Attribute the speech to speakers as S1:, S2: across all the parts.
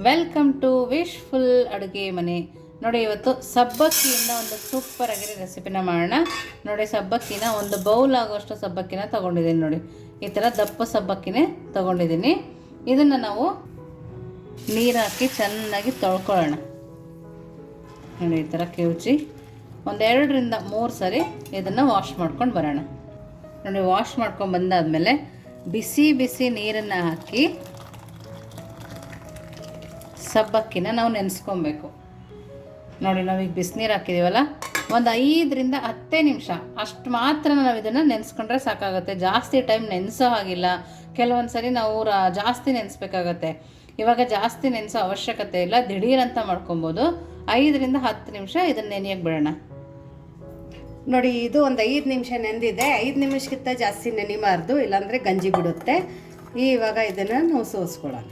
S1: Welcome to wishful ಅಡುಗೆ ಮನೆ. ನೋಡಿ, ಇವತ್ತು ಸಬ್ಬಕ್ಕಿಯಿಂದ ಒಂದು ಸೂಪರ್ ಆಗಿರೋ ರೆಸಿಪಿನ ಮಾಡೋಣ. ನೋಡಿ, ಸಬ್ಬಕ್ಕಿನ ಒಂದು ಬೌಲ್ ಆಗೋಷ್ಟು ಸಬ್ಬಕ್ಕಿನ ತೊಗೊಂಡಿದ್ದೀನಿ. ನೋಡಿ, ಈ ಥರ ದಪ್ಪ ಸಬ್ಬಕ್ಕಿನೇ ತೊಗೊಂಡಿದ್ದೀನಿ. ಇದನ್ನು ನಾವು ನೀರು ಹಾಕಿ ಚೆನ್ನಾಗಿ ತೊಳ್ಕೊಳ್ಳೋಣ. ನೋಡಿ, ಈ ಥರ ಕಿವುಚಿ ಒಂದು 2-3 ಸರಿ ಇದನ್ನು ವಾಶ್ ಮಾಡ್ಕೊಂಡು ಬರೋಣ. ನೋಡಿ, ವಾಶ್ ಮಾಡ್ಕೊಂಡು ಬಂದಾದಮೇಲೆ ಬಿಸಿ ಬಿಸಿ ನೀರನ್ನು ಹಾಕಿ ಸಬ್ಬಕ್ಕಿನ ನಾವು ನೆನೆಸ್ಕೊಬೇಕು. ನೋಡಿ, ನಾವೀಗ ಬಿಸಿನೀರು ಹಾಕಿದ್ದೀವಲ್ಲ, ಒಂದು 5-10 ನಿಮಿಷ ಅಷ್ಟು ಮಾತ್ರ ನಾವು ಇದನ್ನು ನೆನೆಸ್ಕೊಂಡ್ರೆ ಸಾಕಾಗುತ್ತೆ. ಜಾಸ್ತಿ ಟೈಮ್ ನೆನೆಸೋ ಹಾಗಿಲ್ಲ. ಕೆಲವೊಂದು ಸರಿ ನಾವು ಜಾಸ್ತಿ ನೆನೆಸ್ಬೇಕಾಗತ್ತೆ. ಇವಾಗ ಜಾಸ್ತಿ ನೆನೆಸೋ ಅವಶ್ಯಕತೆ ಇಲ್ಲ, ದಿಢೀರಂತ ಮಾಡ್ಕೊಬೋದು. 5-10 ನಿಮಿಷ ಇದನ್ನು ನೆನೆಯಕ್ಕೆ ಬಿಡೋಣ.
S2: ನೋಡಿ, ಇದು ಒಂದು 5 ನಿಮಿಷ ನೆಂದಿದೆ. 5 ನಿಮಿಷಕ್ಕಿಂತ ಜಾಸ್ತಿ ನೆನಿಬಾರ್ದು, ಇಲ್ಲಾಂದರೆ ಗಂಜಿ ಬಿಡುತ್ತೆ. ಇವಾಗ ಇದನ್ನು ನಾವು ಸೋಸ್ಕೊಳ್ಳೋಣ.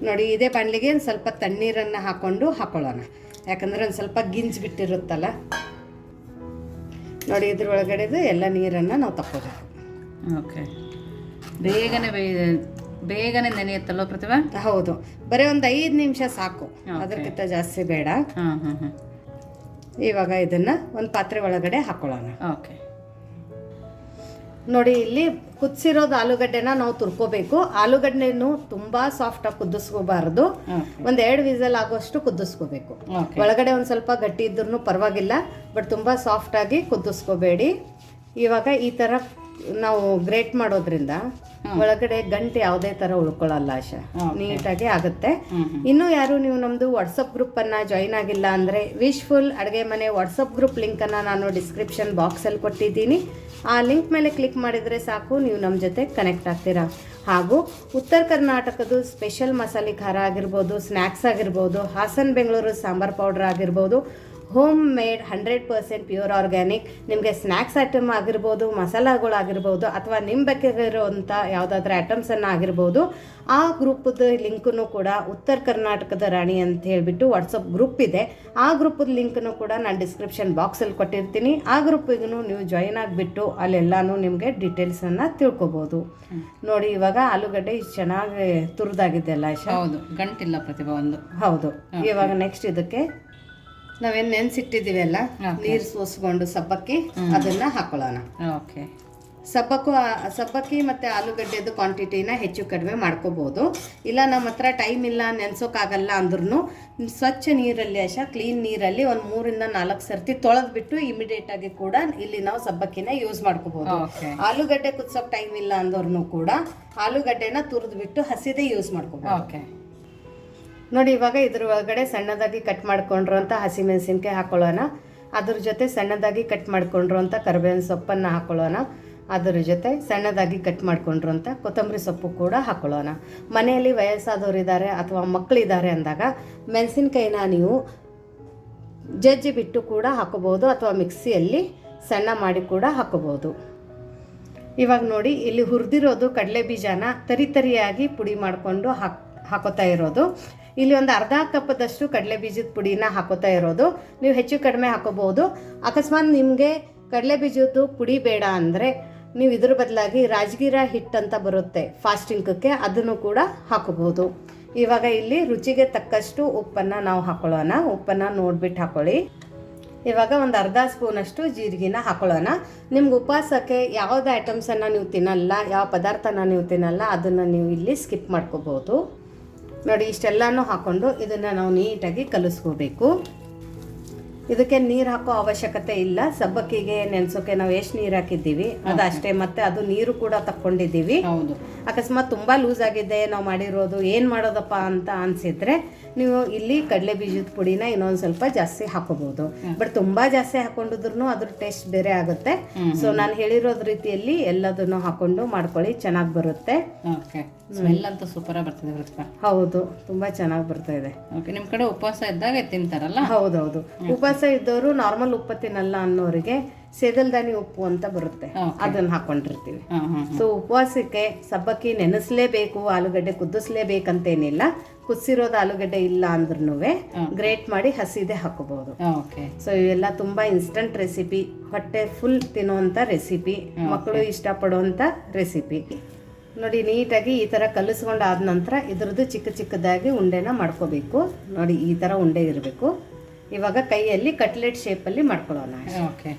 S2: ನೋಡಿ, ಇದೇ ಬಾಣಲಿಗೆ ಒಂದು ಸ್ವಲ್ಪ ತಣ್ಣೀರನ್ನು ಹಾಕ್ಕೊಳ್ಳೋಣ. ಯಾಕಂದರೆ ಒಂದು ಸ್ವಲ್ಪ ಗಿಂಜು ಬಿಟ್ಟಿರುತ್ತಲ್ಲ. ನೋಡಿ, ಇದ್ರೊಳಗಡೆದು ಎಲ್ಲ ನೀರನ್ನು ನಾವು ತಕ್ಕೋಬೇಕು.
S1: ಓಕೆ, ಬೇಗನೆ ನೆನೆಯುತ್ತಲ್ಲೋ ಪ್ರತಿಭಾ?
S2: ಹೌದು, ಬರೀ ಒಂದು 5 ನಿಮಿಷ ಸಾಕು, ಅದಕ್ಕಿಂತ ಜಾಸ್ತಿ ಬೇಡ. ಇವಾಗ ಇದನ್ನು ಒಂದು ಪಾತ್ರೆ ಒಳಗಡೆ ಹಾಕ್ಕೊಳ್ಳೋಣ.
S1: ಓಕೆ.
S2: ನೋಡಿ, ಇಲ್ಲಿ ಕುದಿಸಿರೋದು ಆಲೂಗಡ್ಡೆನ ನಾವು ತುರ್ಕೋಬೇಕು. ಆಲೂಗಡ್ಡೆನೂ ತುಂಬ ಸಾಫ್ಟಾಗಿ ಕುದಿಸ್ಕೋಬಾರ್ದು. ಒಂದು 2 ವಿಸಲ್ ಆಗೋಷ್ಟು ಕುದಿಸ್ಕೋಬೇಕು. ಒಳಗಡೆ ಒಂದು ಸ್ವಲ್ಪ ಗಟ್ಟಿ ಇದ್ರೂ ಪರವಾಗಿಲ್ಲ, ಬಟ್ ತುಂಬ ಸಾಫ್ಟಾಗಿ ಕುದಿಸ್ಕೋಬೇಡಿ. ಇವಾಗ ಈ ಥರ ನಾವು ಗ್ರೇಟ್ ಮಾಡೋದ್ರಿಂದ ಒಳಗಡೆ ಗಂಟೆ ಯಾವುದೇ ಥರ ಉಳ್ಕೊಳ್ಳಲ್ಲ. ನೀಟಾಗಿ ಆಗುತ್ತೆ. ಇನ್ನೂ ಯಾರು ನೀವು ನಮ್ಮದು ವಾಟ್ಸಪ್ ಗ್ರೂಪನ್ನು ಜಾಯಿನ್ ಆಗಿಲ್ಲ ಅಂದರೆ ವಿಶ್ಫುಲ್ ಅಡುಗೆ ಮನೆ ವಾಟ್ಸಪ್ ಗ್ರೂಪ್ ಲಿಂಕನ್ನು ನಾನು ಡಿಸ್ಕ್ರಿಪ್ಷನ್ ಬಾಕ್ಸಲ್ಲಿ ಕೊಟ್ಟಿದ್ದೀನಿ. ಆ ಲಿಂಕ್ ಮೇಲೆ ಕ್ಲಿಕ್ ಮಾಡಿದರೆ ಸಾಕು, ನೀವು ನಮ್ಮ ಜೊತೆ ಕನೆಕ್ಟ್ ಆಗ್ತೀರಾ. ಹಾಗೂ ಉತ್ತರ ಕರ್ನಾಟಕದ ಸ್ಪೆಷಲ್ ಮಸಾಲೆ ಖಾರ ಆಗಿರ್ಬೋದು, ಸ್ನ್ಯಾಕ್ಸ್ ಆಗಿರ್ಬೋದು, ಹಾಸನ್ ಬೆಂಗಳೂರು ಸಾಂಬಾರ್ ಪೌಡ್ರ್ ಆಗಿರ್ಬೋದು, ಹೋಮ್ ಮೇಡ್ 100% ಪ್ಯೂರ್ ಆರ್ಗ್ಯಾನಿಕ್, ನಿಮಗೆ ಸ್ನ್ಯಾಕ್ಸ್ ಐಟಮ್ ಆಗಿರ್ಬೋದು, ಮಸಾಲಗಳಾಗಿರ್ಬೋದು, ಅಥವಾ ನಿಮ್ಮ ಬೇಕಾಗಿರೋಂಥ ಯಾವುದಾದ್ರೂ ಐಟಮ್ಸನ್ನು ಆಗಿರ್ಬೋದು, ಆ ಗ್ರೂಪದ ಲಿಂಕನ್ನು ಕೂಡ ಉತ್ತರ ಕರ್ನಾಟಕದ ರಾಣಿ ಅಂತ ಹೇಳಿಬಿಟ್ಟು ವಾಟ್ಸಪ್ ಗ್ರೂಪ್ ಇದೆ. ಆ ಗ್ರೂಪದ ಲಿಂಕನ್ನು ಕೂಡ ನಾನು ಡಿಸ್ಕ್ರಿಪ್ಷನ್ ಬಾಕ್ಸಲ್ಲಿ ಕೊಟ್ಟಿರ್ತೀನಿ. ಆ ಗ್ರೂಪಿಗೂ ನೀವು ಜಾಯಿನ್ ಆಗಿಬಿಟ್ಟು ಅಲ್ಲೆಲ್ಲನೂ ನಿಮಗೆ ಡೀಟೇಲ್ಸನ್ನು ತಿಳ್ಕೊಬೋದು. ನೋಡಿ, ಇವಾಗ ಆಲೂಗಡ್ಡೆ ಚೆನ್ನಾಗಿ ತುರಿದಾಗಿದೆ ಅಲ್ಲ?
S1: ಹೌದು, ಗಂಟಿಲ್ಲ ಪ್ರತಿಭಾ ಒಂದು.
S2: ಹೌದು. ಇವಾಗ ನೆಕ್ಸ್ಟ್ ಇದಕ್ಕೆ ನಾವೇನು ನೆನೆಸಿಟ್ಟಿದ್ದೀವಿ ಅಲ್ಲ, ನೀರು ಸೋಸ್ಕೊಂಡು ಸಬ್ಬಕ್ಕಿ, ಅದನ್ನು ಹಾಕೊಳ್ಳೋಣ.
S1: ಓಕೆ.
S2: ಸಬ್ಬಕ್ಕಿ ಮತ್ತು ಆಲೂಗಡ್ಡೆದು ಕ್ವಾಂಟಿಟಿನ ಹೆಚ್ಚು ಕಡಿಮೆ ಮಾಡ್ಕೋಬೋದು. ಇಲ್ಲ ನಮ್ಮ ಹತ್ರ ಟೈಮ್ ಇಲ್ಲ, ನೆನೆಸೋಕ್ಕಾಗಲ್ಲ ಅಂದ್ರೂ ಸ್ವಚ್ಛ ನೀರಲ್ಲಿ ಕ್ಲೀನ್ ನೀರಲ್ಲಿ ಒಂದು 3-4 ಸರ್ತಿ ತೊಳೆದ್ಬಿಟ್ಟು ಇಮಿಡಿಯೇಟಾಗಿ ಕೂಡ ಇಲ್ಲಿ ನಾವು ಸಬ್ಬಕ್ಕಿನ ಯೂಸ್ ಮಾಡ್ಕೋಬೋದು. ಆಲೂಗಡ್ಡೆ ಕುದಿಸೋಕೆ ಟೈಮ್ ಇಲ್ಲ ಅಂದವ್ರೂ ಕೂಡ ಆಲೂಗಡ್ಡೆನ ತುರಿದ್ಬಿಟ್ಟು ಹಸಿದೇ ಯೂಸ್ ಮಾಡ್ಕೋಬೋದು.
S1: ಓಕೆ.
S2: ನೋಡಿ, ಇವಾಗ ಇದ್ರ ಒಳಗಡೆ ಸಣ್ಣದಾಗಿ ಕಟ್ ಮಾಡ್ಕೊಂಡಿರೋಂಥ ಹಸಿಮೆಣಸಿನ್ಕಾಯಿ ಹಾಕೊಳ್ಳೋಣ. ಅದ್ರ ಜೊತೆ ಸಣ್ಣದಾಗಿ ಕಟ್ ಮಾಡ್ಕೊಂಡಿರೋಂಥ ಕರಿಬೇವಿನ ಸೊಪ್ಪನ್ನು ಹಾಕೊಳ್ಳೋಣ. ಅದರ ಜೊತೆ ಸಣ್ಣದಾಗಿ ಕಟ್ ಮಾಡ್ಕೊಂಡಿರೋಂಥ ಕೊತ್ತಂಬರಿ ಸೊಪ್ಪು ಕೂಡ ಹಾಕೊಳ್ಳೋಣ. ಮನೆಯಲ್ಲಿ ವಯಸ್ಸಾದವರಿದ್ದಾರೆ ಅಥವಾ ಮಕ್ಕಳಿದ್ದಾರೆ ಅಂದಾಗ ಮೆಣಸಿನ್ಕಾಯಿನ ನೀವು ಜಜ್ಜಿ ಬಿಟ್ಟು ಕೂಡ ಹಾಕೋಬೋದು, ಅಥವಾ ಮಿಕ್ಸಿಯಲ್ಲಿ ಸಣ್ಣ ಮಾಡಿ ಕೂಡ ಹಾಕೋಬೋದು. ಇವಾಗ ನೋಡಿ, ಇಲ್ಲಿ ಹುರಿದಿರೋದು ಕಡಲೆ ಬೀಜನ ತರಿಯಾಗಿ ಪುಡಿ ಮಾಡಿಕೊಂಡು ಹಾಕೋತಾ ಇರೋದು. ಇಲ್ಲಿ ಒಂದು ಅರ್ಧ ಕಪ್ಪದಷ್ಟು ಕಡಲೆ ಬೀಜದ ಪುಡಿನ ಹಾಕೋತಾ ಇರೋದು. ನೀವು ಹೆಚ್ಚು ಕಡಿಮೆ ಹಾಕೋಬಹುದು. ಅಕಸ್ಮಾತ್ ನಿಮಗೆ ಕಡಲೆ ಬೀಜದ್ದು ಪುಡಿ ಬೇಡ ಅಂದರೆ ನೀವು ಇದ್ರ ಬದಲಾಗಿ ರಾಜಗಿರಾ ಹಿಟ್ಟು ಅಂತ ಬರುತ್ತೆ ಫಾಸ್ಟಿಂಗಕ್ಕೆ, ಅದನ್ನು ಕೂಡ ಹಾಕೋಬಹುದು. ಇವಾಗ ಇಲ್ಲಿ ರುಚಿಗೆ ತಕ್ಕಷ್ಟು ಉಪ್ಪನ್ನು ನಾವು ಹಾಕೊಳ್ಳೋಣ. ಉಪ್ಪನ್ನು ನೋಡ್ಬಿಟ್ಟು ಹಾಕೊಳ್ಳಿ. ಇವಾಗ ಒಂದು ಅರ್ಧ ಸ್ಪೂನಷ್ಟು ಜೀರಿಗೆನ ಹಾಕೊಳ್ಳೋಣ. ನಿಮ್ಗೆ ಉಪವಾಸಕ್ಕೆ ಯಾವುದೇ ಐಟಮ್ಸನ್ನು ನೀವು ತಿನ್ನಲ್ಲ, ಯಾವ ಪದಾರ್ಥನ ನೀವು ತಿನ್ನಲ್ಲ, ಅದನ್ನು ನೀವು ಇಲ್ಲಿ ಸ್ಕಿಪ್ ಮಾಡ್ಕೋಬೋದು. ನೋಡಿ, ಇಷ್ಟೆಲ್ಲನೂ ಹಾಕ್ಕೊಂಡು ಇದನ್ನು ನಾವು ನೀಟಾಗಿ ಕಲಿಸ್ಕೋಬೇಕು. ಇದಕ್ಕೆ ನೀರು ಹಾಕೋ ಅವಶ್ಯಕತೆ ಇಲ್ಲ. ಸಬ್ಬಕ್ಕಿಗೆ ನೆನೆಸೋಕೆ ನಾವು ಎಷ್ಟು ನೀರು ಹಾಕಿದ್ದೀವಿ ಅದು ಅಷ್ಟೇ. ಮತ್ತೆ ಅದು ನೀರು ಕೂಡ ತಕ್ಕೊಂಡಿದ್ದೀವಿ.
S1: ಹೌದು.
S2: ಅಕಸ್ಮಾತ್ ತುಂಬ ಲೂಸ್ ಆಗಿದೆ ನಾವು ಮಾಡಿರೋದು, ಏನು ಮಾಡೋದಪ್ಪ ಅಂತ ಅನಿಸಿದ್ರೆ ನೀವು ಇಲ್ಲಿ ಕಡಲೆ ಬೀಜದ ಪುಡಿನ ಇನ್ನೊಂದು ಸ್ವಲ್ಪ ಜಾಸ್ತಿ ಹಾಕೋಬಹುದು. ಬಟ್ ತುಂಬ ಜಾಸ್ತಿ ಹಾಕೊಂಡಿದ್ರು ಅದ್ರ ಟೇಸ್ಟ್ ಬೇರೆ ಆಗುತ್ತೆ. ಸೊ ನಾನು ಹೇಳಿರೋದ್ ರೀತಿಯಲ್ಲಿ ಎಲ್ಲದನ್ನು ಹಾಕೊಂಡು ಮಾಡ್ಕೊಳ್ಳಿ, ಚೆನ್ನಾಗಿ ಬರುತ್ತೆ.
S1: ಸ್ಮೆಲ್ ಅಂತೂ ಸೂಪರ್ ಬರ್ತದೆ.
S2: ಹೌದು, ತುಂಬಾ ಚೆನ್ನಾಗಿ ಬರ್ತಾ ಇದೆ.
S1: ನಿಮ್ಮ ಕಡೆ ಉಪವಾಸ ಇದ್ದಾಗ ತಿಂತಾರಲ್ಲ?
S2: ಹೌದೌದು. ಉಪವಾಸ ಇದ್ದವರು ನಾರ್ಮಲ್ ಉಪ್ಪು ತಿನ್ನಲ್ಲ ಅನ್ನೋರಿಗೆ ಸೇದಲ್ದಾನಿ ಉಪ್ಪು ಅಂತ ಬರುತ್ತೆ, ಅದನ್ನ ಹಾಕೊಂಡಿರ್ತೀವಿ. ಸೊ ಉಪವಾಸಕ್ಕೆ ಸಬ್ಬಕ್ಕಿ ನೆನೆಸ್ಲೇಬೇಕು, ಆಲೂಗಡ್ಡೆ ಕುದಿಸ್ಲೇಬೇಕಂತೇನಿಲ್ಲ. ಕುದಿಸಿರೋದು ಆಲೂಗಡ್ಡೆ ಇಲ್ಲ ಅಂದ್ರೂ ಗ್ರೇಟ್ ಮಾಡಿ ಹಸಿದೆ ಹಾಕೋಬಹುದು. ಸೊ ಇವೆಲ್ಲ ತುಂಬಾ ಇನ್ಸ್ಟಂಟ್ ರೆಸಿಪಿ, ಹೊಟ್ಟೆ ಫುಲ್ ತಿನ್ನುವಂತ ರೆಸಿಪಿ, ಮಕ್ಕಳು ಇಷ್ಟಪಡುವಂತ ರೆಸಿಪಿ. ನೋಡಿ ನೀಟಾಗಿ ಈ ಥರ ಕಲಿಸ್ಕೊಂಡಾದ ನಂತರ ಇದ್ರದ್ದು ಚಿಕ್ಕ ಚಿಕ್ಕದಾಗಿ ಉಂಡೆನ ಮಾಡ್ಕೋಬೇಕು. ನೋಡಿ ಈ ಥರ ಉಂಡೆ ಇರಬೇಕು. ಇವಾಗ ಕೈಯಲ್ಲಿ ಕಟ್ಲೆಟ್ ಶೇಪಲ್ಲಿ ಮಾಡ್ಕೊಳ್ಳೋಣ.
S1: ಓಕೆ.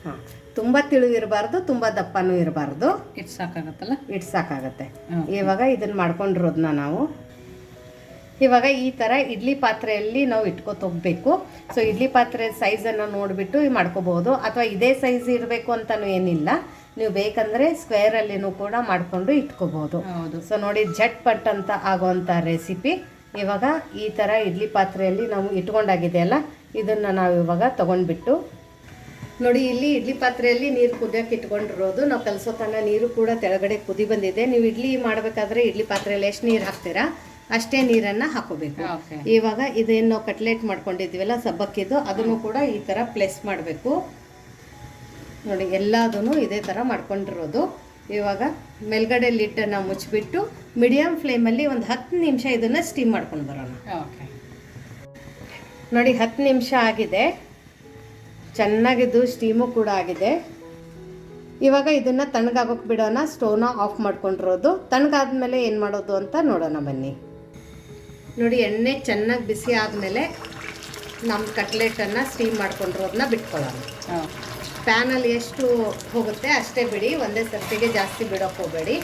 S2: ಹಾಂ, ತುಂಬ ತಿಳು ಇರಬಾರ್ದು, ತುಂಬ ದಪ್ಪನೂ ಇರಬಾರ್ದು.
S1: ಇಟ್ಟು ಸಾಕಾಗತ್ತಲ್ಲ?
S2: ಇಟ್ಟು ಸಾಕಾಗತ್ತೆ. ಇವಾಗ ಇದನ್ನು ಮಾಡ್ಕೊಂಡಿರೋದನ್ನ ನಾವು ಇವಾಗ ಈ ಥರ ಇಡ್ಲಿ ಪಾತ್ರೆಯಲ್ಲಿ ನಾವು ಇಟ್ಕೊತ ಹೋಗ್ಬೇಕು. ಸೊ ಇಡ್ಲಿ ಪಾತ್ರೆ ಸೈಜನ್ನು ನೋಡಿಬಿಟ್ಟು ಮಾಡ್ಕೋಬೋದು, ಅಥವಾ ಇದೇ ಸೈಜ್ ಇರಬೇಕು ಅಂತಲೂ ಏನಿಲ್ಲ. ನೀವು ಬೇಕಂದರೆ ಸ್ಕ್ವೇರಲ್ಲಿನೂ ಕೂಡ ಮಾಡಿಕೊಂಡು ಇಟ್ಕೋಬೋದು. ಸೊ ನೋಡಿ, ಝಟ್ ಪಟ್ ಅಂತ ಆಗೋವಂಥ ರೆಸಿಪಿ. ಇವಾಗ ಈ ಥರ ಇಡ್ಲಿ ಪಾತ್ರೆಯಲ್ಲಿ ನಾವು ಇಟ್ಕೊಂಡಾಗಿದೆ ಅಲ್ಲ, ಇದನ್ನು ನಾವು ಇವಾಗ ತೊಗೊಂಡ್ಬಿಟ್ಟು ನೋಡಿ, ಇಲ್ಲಿ ಇಡ್ಲಿ ಪಾತ್ರೆಯಲ್ಲಿ ನೀರು ಕುದಿಯೋಕೆ ಇಟ್ಕೊಂಡಿರೋದು. ನಾವು ಕಲಸೋ ತನಕ ನೀರು ಕೂಡ ಕೆಳಗಡೆ ಕುದಿ ಬಂದಿದೆ. ನೀವು ಇಡ್ಲಿ ಮಾಡಬೇಕಾದ್ರೆ ಇಡ್ಲಿ ಪಾತ್ರೆಯಲ್ಲಿ ಎಷ್ಟು ನೀರು ಹಾಕ್ತೀರಾ ಅಷ್ಟೇ ನೀರನ್ನು ಹಾಕೋಬೇಕು. ಇವಾಗ ಇದೇನು ನಾವು ಕಟ್ಲೆಟ್ ಮಾಡ್ಕೊಂಡಿದ್ದೀವಲ್ಲ ಸಬ್ಬಕ್ಕಿದು, ಅದನ್ನು ಕೂಡ ಈ ಥರ ಪ್ಲೇಸ್ ಮಾಡಬೇಕು. ನೋಡಿ, ಎಲ್ಲದೂ ಇದೇ ಥರ ಮಾಡ್ಕೊಂಡಿರೋದು. ಇವಾಗ ಮೇಲ್ಗಡೆ ಲಿಡ್ಡನ್ನು ಮುಚ್ಚಿಬಿಟ್ಟು ಮೀಡಿಯಮ್ ಫ್ಲೇಮಲ್ಲಿ ಒಂದು 10 ನಿಮಿಷ ಇದನ್ನು ಸ್ಟೀಮ್ ಮಾಡ್ಕೊಂಡು ಬರೋಣ. ನೋಡಿ, 10 ನಿಮಿಷ ಆಗಿದೆ. ಚೆನ್ನಾಗಿದ್ದು ಸ್ಟೀಮು ಕೂಡ ಆಗಿದೆ. ಇವಾಗ ಇದನ್ನು ತಣ್ಣಗಾಗೋಕೆ ಬಿಡೋಣ. ಸ್ಟೋವ್ನ ಆಫ್ ಮಾಡ್ಕೊಂಡಿರೋದು. ತಣ್ಣಗಾದ್ಮೇಲೆ ಏನು ಮಾಡೋದು ಅಂತ ನೋಡೋಣ ಬನ್ನಿ. ನೋಡಿ, ಎಣ್ಣೆ ಚೆನ್ನಾಗಿ ಬಿಸಿ ಆದಮೇಲೆ ನಮ್ಮ ಕಟ್ಲೆಟನ್ನು ಸ್ಟೀಮ್ ಮಾಡ್ಕೊಂಡಿರೋದನ್ನ ಬಿಟ್ಕೊಳ್ಳೋಣ. ಪ್ಯಾನಲ್ಲಿ ಎಷ್ಟು ಹೋಗುತ್ತೆ ಅಷ್ಟೇ ಬಿಡಿ, ಒಂದೇ ಸರ್ತಿಗೆ ಜಾಸ್ತಿ ಬಿಡೋಕೆ ಹೋಗಬೇಡಿ.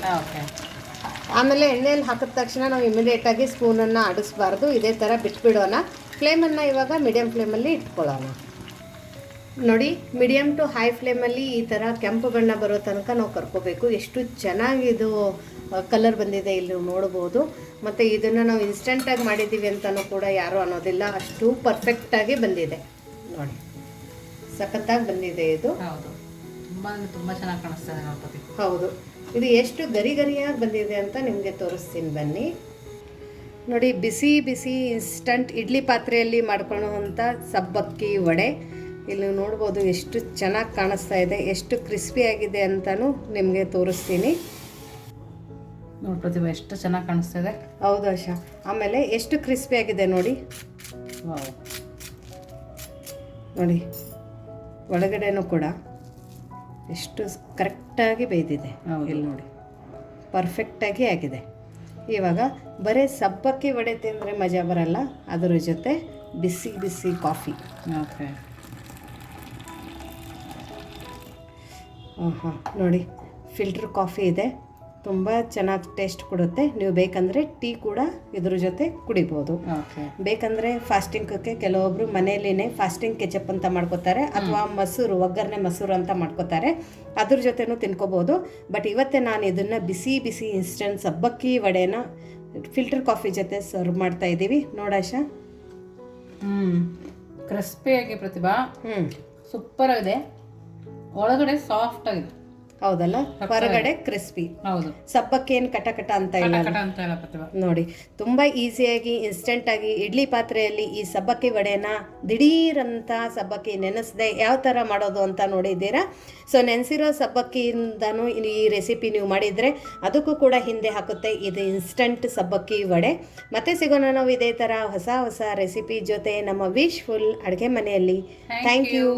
S2: ಆಮೇಲೆ ಎಣ್ಣೆಯಲ್ಲಿ ಹಾಕಿದ ತಕ್ಷಣ ನಾವು ಇಮಿಡಿಯೇಟಾಗಿ ಸ್ಪೂನನ್ನು ಆಡಿಸ್ಬಾರ್ದು. ಇದೇ ಥರ ಬಿಟ್ಬಿಡೋಣ. ಫ್ಲೇಮನ್ನು ಇವಾಗ ಮೀಡಿಯಮ್ ಫ್ಲೇಮಲ್ಲಿ ಇಟ್ಕೊಳ್ಳೋಣ. ನೋಡಿ, ಮೀಡಿಯಮ್ ಟು ಹೈ ಫ್ಲೇಮಲ್ಲಿ ಈ ಥರ ಕೆಂಪು ಬಣ್ಣ ಬರೋ ತನಕ ನಾವು ಕರ್ಕೋಬೇಕು. ಎಷ್ಟು ಚೆನ್ನಾಗಿದು ಕಲರ್ ಬಂದಿದೆ ಇಲ್ಲಿ ನೋಡ್ಬೋದು. ಮತ್ತು ಇದನ್ನು ನಾವು ಇನ್ಸ್ಟೆಂಟಾಗಿ ಮಾಡಿದ್ದೀವಿ ಅಂತಲೂ ಕೂಡ ಯಾರೂ ಅನ್ನೋದಿಲ್ಲ, ಅಷ್ಟು ಪರ್ಫೆಕ್ಟಾಗಿ ಬಂದಿದೆ. ನೋಡಿ, ಸಖತ್ತಾಗಿ ಬಂದಿದೆ ಇದು.
S1: ತುಂಬ ಚೆನ್ನಾಗಿ ಕಾಣಿಸ್ತದೆ.
S2: ಹೌದು, ಇದು ಎಷ್ಟು ಗರಿ ಗರಿಯಾಗಿ ಬಂದಿದೆ ಅಂತ ನಿಮಗೆ ತೋರಿಸ್ತೀನಿ ಬನ್ನಿ. ನೋಡಿ, ಬಿಸಿ ಬಿಸಿ ಇನ್ಸ್ಟಂಟ್ ಇಡ್ಲಿ ಪಾತ್ರೆಯಲ್ಲಿ ಮಾಡ್ಕೊಳ್ಳೋವಂಥ ಸಬ್ಬಕ್ಕಿ ವಡೆ ಇಲ್ಲಿ ನೋಡ್ಬೋದು. ಎಷ್ಟು ಚೆನ್ನಾಗಿ ಕಾಣಿಸ್ತಾ ಇದೆ, ಎಷ್ಟು ಕ್ರಿಸ್ಪಿಯಾಗಿದೆ ಅಂತಲೂ ನಿಮಗೆ ತೋರಿಸ್ತೀನಿ.
S1: ನೋಡಿ ಪ್ರತಿಭಾ, ಎಷ್ಟು ಚೆನ್ನಾಗಿ ಕಾಣಿಸ್ತಾ ಇದೆ.
S2: ಹೌದು ಆಶಾ. ಆಮೇಲೆ ಎಷ್ಟು ಕ್ರಿಸ್ಪಿಯಾಗಿದೆ ನೋಡಿ. ನೋಡಿ, ಒಳಗಡೆನೂ ಕೂಡ ಎಷ್ಟು ಕರೆಕ್ಟಾಗಿ ಬೇಯ್ದಿದೆ. ಇಲ್ಲಿ ನೋಡಿ, ಪರ್ಫೆಕ್ಟಾಗಿ ಆಗಿದೆ. ಇವಾಗ ಬರೀ ಸಬ್ಬಕ್ಕಿ ವಡೆ ತಿಂದರೆ ಮಜಾ ಬರಲ್ಲ, ಅದರ ಜೊತೆ ಬಿಸಿ ಬಿಸಿ ಕಾಫಿ.
S1: ಓಕೆ.
S2: ಹಾಂ, ನೋಡಿ, ಫಿಲ್ಟರ್ ಕಾಫಿ ಇದೆ. ತುಂಬ ಚೆನ್ನಾಗಿ ಟೇಸ್ಟ್ ಕೊಡುತ್ತೆ. ನೀವು ಬೇಕಂದರೆ ಟೀ ಕೂಡ ಇದ್ರ ಜೊತೆ ಕುಡಿಬೋದು. ಬೇಕಂದರೆ ಫಾಸ್ಟಿಂಗಕ್ಕೆ ಕೆಲವೊಬ್ಬರು ಮನೆಯಲ್ಲಿನೇ ಫಾಸ್ಟಿಂಗ್ ಕೆಚಪ್ ಅಂತ ಮಾಡ್ಕೋತಾರೆ, ಅಥವಾ ಮೊಸರು, ಒಗ್ಗರಣೆ ಮೊಸರು ಅಂತ ಮಾಡ್ಕೋತಾರೆ. ಅದ್ರ ಜೊತೆನೂ ತಿನ್ಕೋಬೋದು. ಬಟ್ ಇವತ್ತೇ ನಾನು ಇದನ್ನು ಬಿಸಿ ಬಿಸಿ ಇನ್ಸ್ಟಂಟ್ ಸಬ್ಬಕ್ಕಿ ವಡೆನ ಫಿಲ್ಟರ್ ಕಾಫಿ ಜೊತೆ ಸರ್ವ್ ಮಾಡ್ತಾ ಇದ್ದೀವಿ. ನೋಡಾಶಾ.
S1: ಕ್ರಿಸ್ಪಿಯಾಗಿ ಪ್ರತಿಭಾ. ಸೂಪರ್ ಆಗಿದೆ. ಒಳಗಡೆ ಸಾಫ್ಟ್ ಆಗಿದೆ.
S2: ಹೌದಲ್ಲ, ಹೊರಗಡೆ ಕ್ರಿಸ್ಪಿ.
S1: ಹೌದು,
S2: ಸಬ್ಬಕ್ಕಿ ಏನು ಕಟ ಕಟ ಅಂತ ಇಲ್ಲ. ನೋಡಿ, ತುಂಬ ಈಸಿಯಾಗಿ ಇನ್ಸ್ಟೆಂಟಾಗಿ ಇಡ್ಲಿ ಪಾತ್ರೆಯಲ್ಲಿ ಈ ಸಬ್ಬಕ್ಕಿ ವಡೆನ ದಿಢೀರಂತ ಸಬ್ಬಕ್ಕಿ ನೆನೆಸದೆ ಯಾವ ಥರ ಮಾಡೋದು ಅಂತ ನೋಡಿದ್ದೀರಾ. ಸೊ ನೆನೆಸಿರೋ ಸಬ್ಬಕ್ಕಿಯಿಂದನೂ ಈ ರೆಸಿಪಿ ನೀವು ಮಾಡಿದರೆ ಅದಕ್ಕೂ ಕೂಡ ಹಿಂದೆ ಹಾಕುತ್ತೆ. ಇದು ಇನ್ಸ್ಟಂಟ್ ಸಬ್ಬಕ್ಕಿ ವಡೆ. ಮತ್ತೆ ಸಿಗೋಣ ನಾವು ಇದೇ ಥರ ಹೊಸ ಹೊಸ ರೆಸಿಪಿ ಜೊತೆ ನಮ್ಮ ವಿಶ್ಫುಲ್ ಅಡುಗೆ ಮನೆಯಲ್ಲಿ. Thank you.